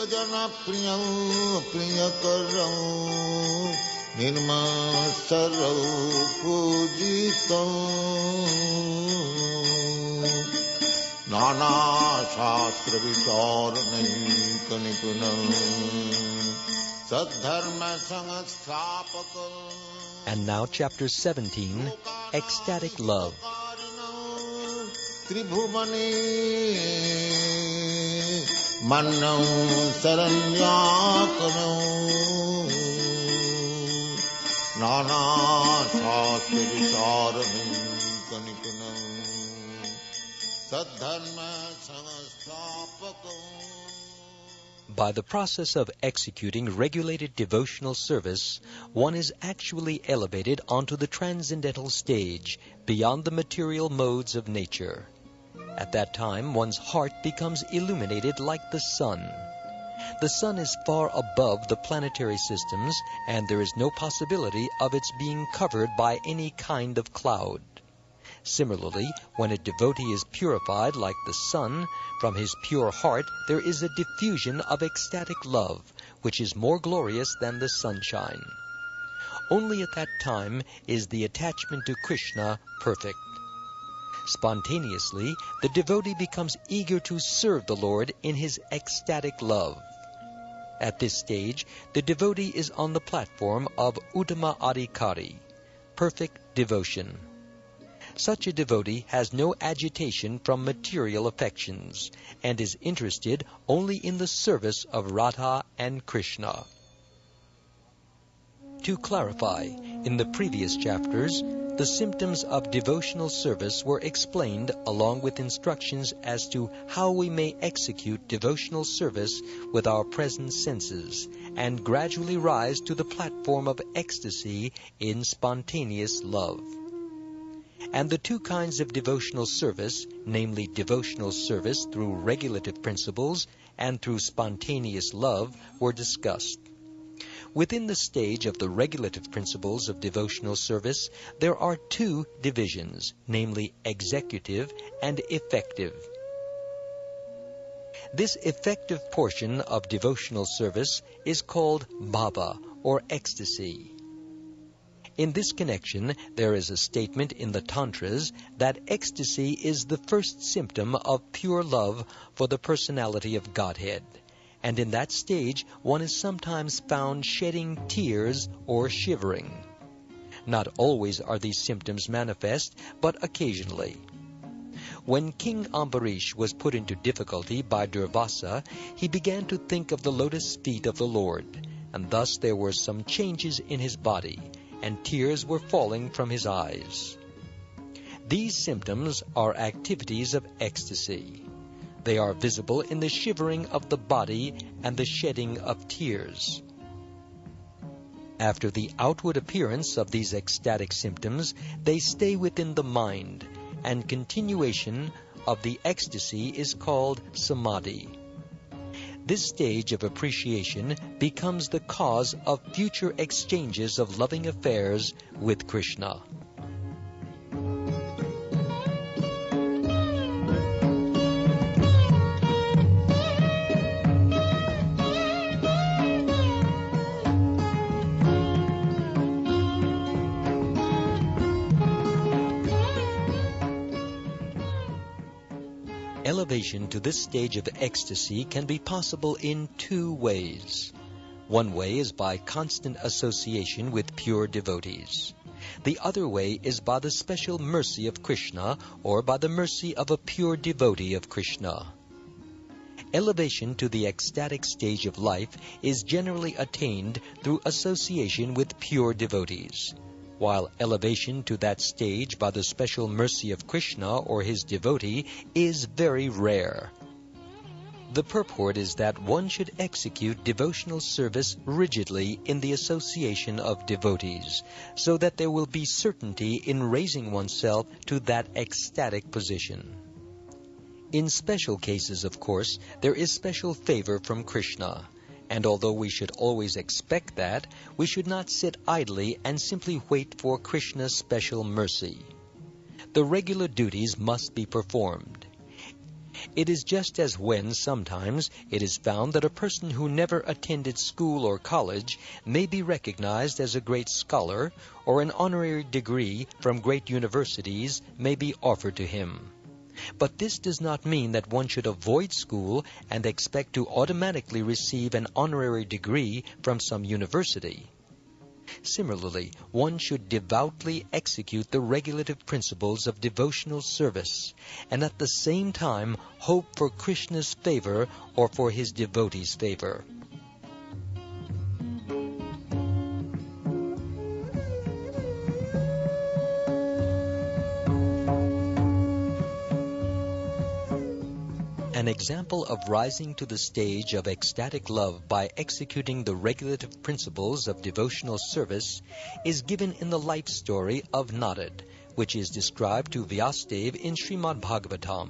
जनप्रियं प्रियकरं निर्मत्सरं पूजितं नानाशास्त्रविचारणैकनिपुणं सद्धर्म संस्थापकं. And now chapter 17, Ecstatic Love. त्रिभुवने मन्नं शरण्याकरं नानाशास्त्रविचारणैकनिपुणं सद्धर्म संस्थापकं. By the process of executing regulated devotional service, one is actually elevated onto the transcendental stage, beyond the material modes of nature. At that time, one's heart becomes illuminated like the sun. The sun is far above the planetary systems, and there is no possibility of its being covered by any kind of cloud. Similarly, when a devotee is purified like the sun, from his pure heart there is a diffusion of ecstatic love, which is more glorious than the sunshine. Only at that time is the attachment to Krishna perfect. Spontaneously, the devotee becomes eager to serve the Lord in his ecstatic love. At this stage, the devotee is on the platform of Uttama Adhikari, perfect devotion. Such a devotee has no agitation from material affections and is interested only in the service of Radha and Krishna. To clarify, in the previous chapters, the symptoms of devotional service were explained along with instructions as to how we may execute devotional service with our present senses and gradually rise to the platform of ecstasy in spontaneous love. And the two kinds of devotional service, namely devotional service through regulative principles and through spontaneous love, were discussed. Within the stage of the regulative principles of devotional service, there are two divisions, namely executive and effective. This effective portion of devotional service is called bhava, or ecstasy. In this connection, there is a statement in the Tantras that ecstasy is the first symptom of pure love for the personality of Godhead, and in that stage one is sometimes found shedding tears or shivering. Not always are these symptoms manifest, but occasionally. When King Ambarish was put into difficulty by Durvasa, he began to think of the lotus feet of the Lord, and thus there were some changes in his body, and tears were falling from his eyes. These symptoms are activities of ecstasy. They are visible in the shivering of the body and the shedding of tears. After the outward appearance of these ecstatic symptoms, they stay within the mind, and continuation of the ecstasy is called samadhi. This stage of appreciation becomes the cause of future exchanges of loving affairs with Krishna. Elevation to this stage of ecstasy can be possible in two ways. One way is by constant association with pure devotees. The other way is by the special mercy of Krishna or by the mercy of a pure devotee of Krishna. Elevation to the ecstatic stage of life is generally attained through association with pure devotees, while elevation to that stage by the special mercy of Krishna or his devotee is very rare. The purport is that one should execute devotional service rigidly in the association of devotees, so that there will be certainty in raising oneself to that ecstatic position. In special cases, of course, there is special favor from Krishna, and although we should always expect that, we should not sit idly and simply wait for Krishna's special mercy. The regular duties must be performed. It is just as when, sometimes, it is found that a person who never attended school or college may be recognized as a great scholar, or an honorary degree from great universities may be offered to him. But this does not mean that one should avoid school and expect to automatically receive an honorary degree from some university. Similarly, one should devoutly execute the regulative principles of devotional service, and at the same time hope for Krishna's favor or for his devotees' favor. An example of rising to the stage of ecstatic love by executing the regulative principles of devotional service is given in the life story of Narad, which is described to Vyasadeva in Srimad Bhagavatam.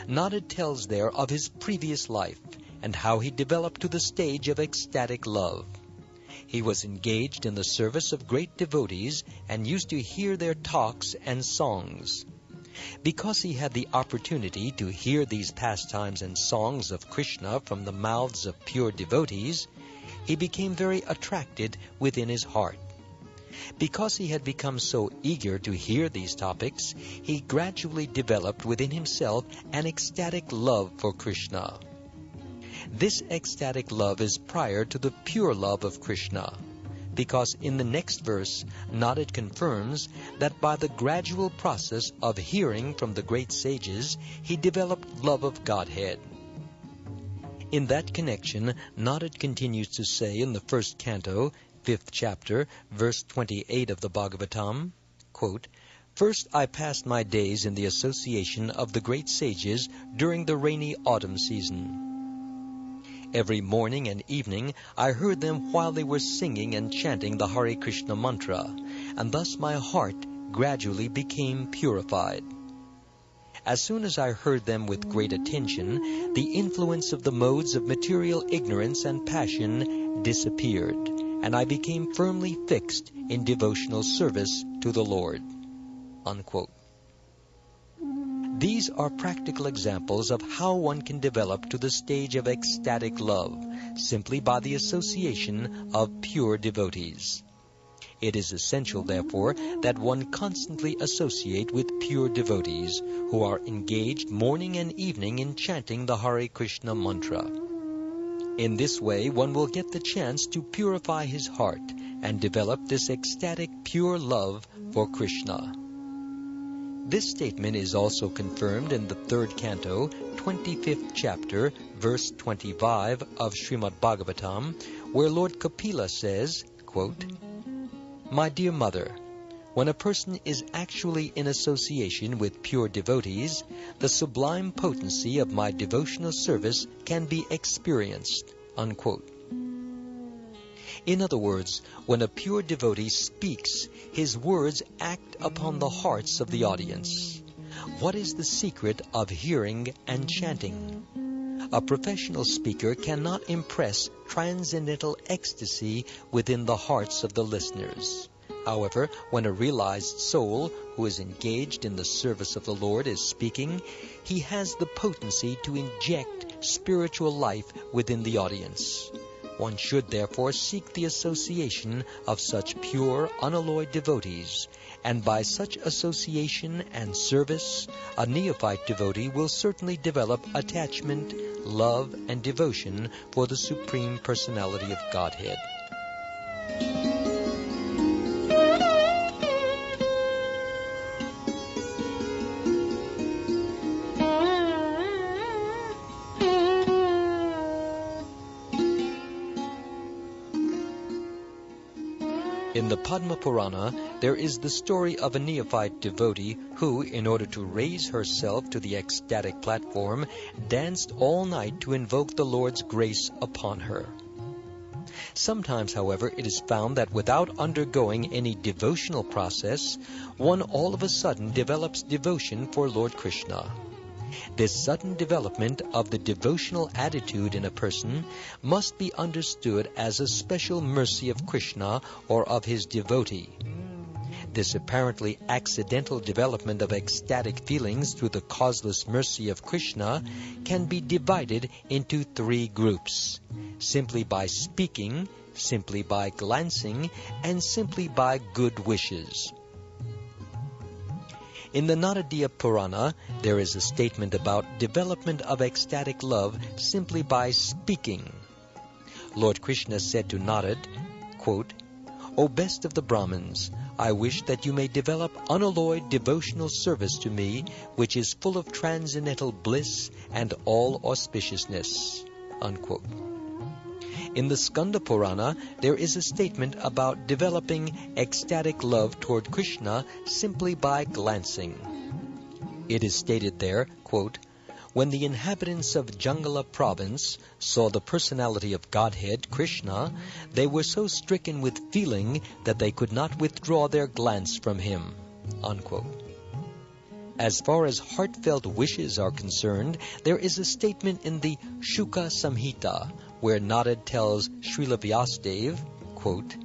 Narad tells there of his previous life and how he developed to the stage of ecstatic love. He was engaged in the service of great devotees and used to hear their talks and songs. Because he had the opportunity to hear these pastimes and songs of Krishna from the mouths of pure devotees, he became very attracted within his heart. Because he had become so eager to hear these topics, he gradually developed within himself an ecstatic love for Krishna. This ecstatic love is prior to the pure love of Krishna, because in the next verse, Narad confirms that by the gradual process of hearing from the great sages, he developed love of Godhead. In that connection, Narad continues to say in the first canto, 5th chapter, verse 28 of the Bhagavatam, quote, "First I passed my days in the association of the great sages during the rainy autumn season. Every morning and evening I heard them while they were singing and chanting the Hare Krishna mantra, and thus my heart gradually became purified. As soon as I heard them with great attention, the influence of the modes of material ignorance and passion disappeared, and I became firmly fixed in devotional service to the Lord." Unquote. These are practical examples of how one can develop to the stage of ecstatic love, simply by the association of pure devotees. It is essential, therefore, that one constantly associate with pure devotees who are engaged morning and evening in chanting the Hare Krishna mantra. In this way, one will get the chance to purify his heart and develop this ecstatic pure love for Krishna. This statement is also confirmed in the 3rd canto, 25th chapter, verse 25 of Srimad Bhagavatam, where Lord Kapila says, quote, "My dear mother, when a person is actually in association with pure devotees, the sublime potency of my devotional service can be experienced." Unquote. In other words, when a pure devotee speaks, his words act upon the hearts of the audience. What is the secret of hearing and chanting? A professional speaker cannot impress transcendental ecstasy within the hearts of the listeners. However, when a realized soul who is engaged in the service of the Lord is speaking, he has the potency to inject spiritual life within the audience. One should therefore seek the association of such pure, unalloyed devotees, and by such association and service, a neophyte devotee will certainly develop attachment, love, and devotion for the Supreme Personality of Godhead. In the Padma Purana, there is the story of a neophyte devotee who, in order to raise herself to the ecstatic platform, danced all night to invoke the Lord's grace upon her. Sometimes, however, it is found that without undergoing any devotional process, one all of a sudden develops devotion for Lord Krishna. This sudden development of the devotional attitude in a person must be understood as a special mercy of Krishna or of his devotee. This apparently accidental development of ecstatic feelings through the causeless mercy of Krishna can be divided into three groups: simply by speaking, simply by glancing, and simply by good wishes. In the Naradiya Purana, there is a statement about development of ecstatic love simply by speaking. Lord Krishna said to Narad, quote, "O best of the Brahmins, I wish that you may develop unalloyed devotional service to me, which is full of transcendental bliss and all auspiciousness." Unquote. In the Skanda Purana, there is a statement about developing ecstatic love toward Krishna simply by glancing. It is stated there, quote, "When the inhabitants of Jangala province saw the personality of Godhead, Krishna, they were so stricken with feeling that they could not withdraw their glance from him." Unquote. As far as heartfelt wishes are concerned, there is a statement in the Shuka Samhita where Narad tells Srila Vyasadeva, quote,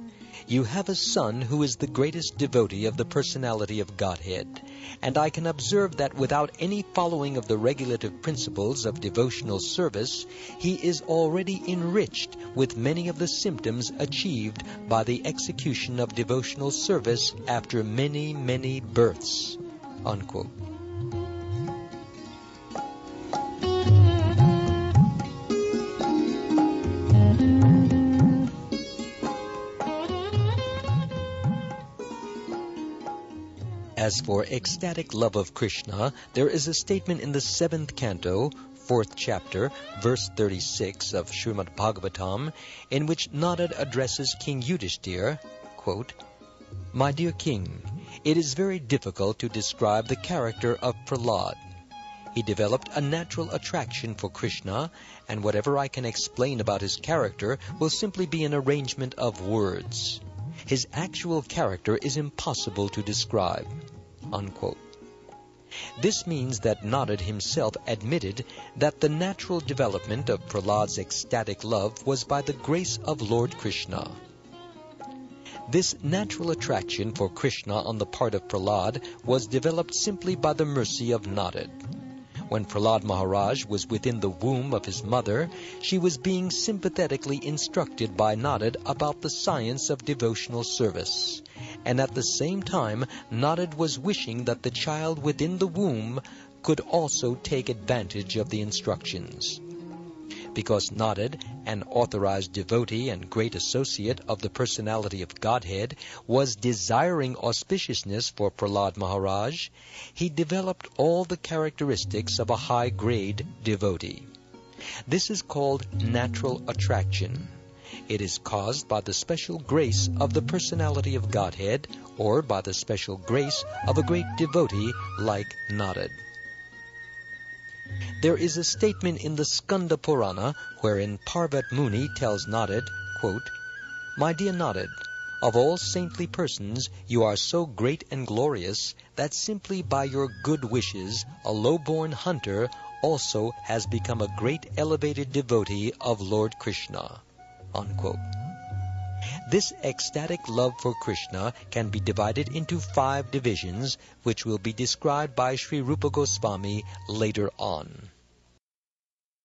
"You have a son who is the greatest devotee of the personality of Godhead, and I can observe that without any following of the regulative principles of devotional service, he is already enriched with many of the symptoms achieved by the execution of devotional service after many, many births." Unquote. As for ecstatic love of Krishna, there is a statement in the 7th canto, 4th chapter, verse 36 of Srimad Bhagavatam, in which Narad addresses King Yudhishthira, quote, "My dear king, it is very difficult to describe the character of Prahlad. He developed a natural attraction for Krishna, and whatever I can explain about his character will simply be an arrangement of words. His actual character is impossible to describe." Unquote. This means that Narad himself admitted that the natural development of Prahlad's ecstatic love was by the grace of Lord Krishna. This natural attraction for Krishna on the part of Prahlad was developed simply by the mercy of Narad. When Prahlad Maharaj was within the womb of his mother, she was being sympathetically instructed by Narad about the science of devotional service. And at the same time, Narad was wishing that the child within the womb could also take advantage of the instructions. Because Narad, an authorized devotee and great associate of the personality of Godhead, was desiring auspiciousness for Prahlad Maharaj, he developed all the characteristics of a high-grade devotee. This is called natural attraction. It is caused by the special grace of the personality of Godhead, or by the special grace of a great devotee like Narad. There is a statement in the Skanda Purana wherein Parvat Muni tells Narad, quote, "My dear Narad, of all saintly persons you are so great and glorious that simply by your good wishes a low-born hunter also has become a great elevated devotee of Lord Krishna." Unquote. This ecstatic love for Krishna can be divided into 5 divisions, which will be described by Sri Rupa Goswami later on.